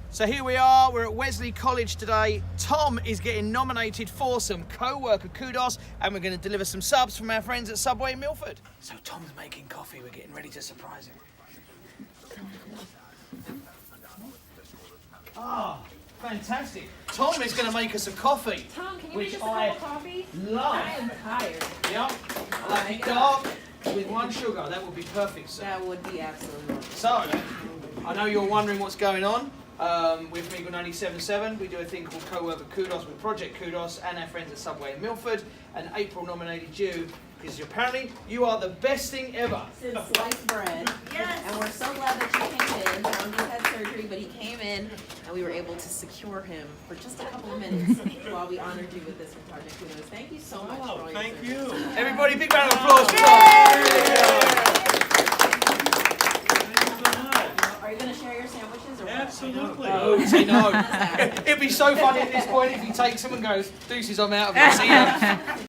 So here we are, we're at Wesley College today. Tom is getting nominated for some Co-Worker Kudos, and we're going to deliver some subs from our friends at Subway in Milford. So Tom's making coffee, we're getting ready to surprise him. Ah, fantastic. Tom is going to make us a coffee. Tom, can you which make us a cup of coffee? Love. I am tired. Yep, I like it dark with 1 sugar, that would be perfect, sir. That would be absolutely wonderful. So, I know you're wondering what's going on. With Meagle 97.7, we do a thing called Co-Worker Kudos with Project Kudos and our friends at Subway in Milford. And April nominated you because apparently you are the best thing ever. Since sliced bread. Yes. And we're so glad that you came in. He had surgery, but he came in and we were able to secure him for just a couple of minutes while we honored you with this from Project Kudos. Thank you so much for all your Thank service. you. Everybody, big round of applause. Are you going to share your sandwiches or what? Absolutely. Oh, say no. It'd be so funny at this point if he takes them and goes, deuces, I'm out of here. See ya.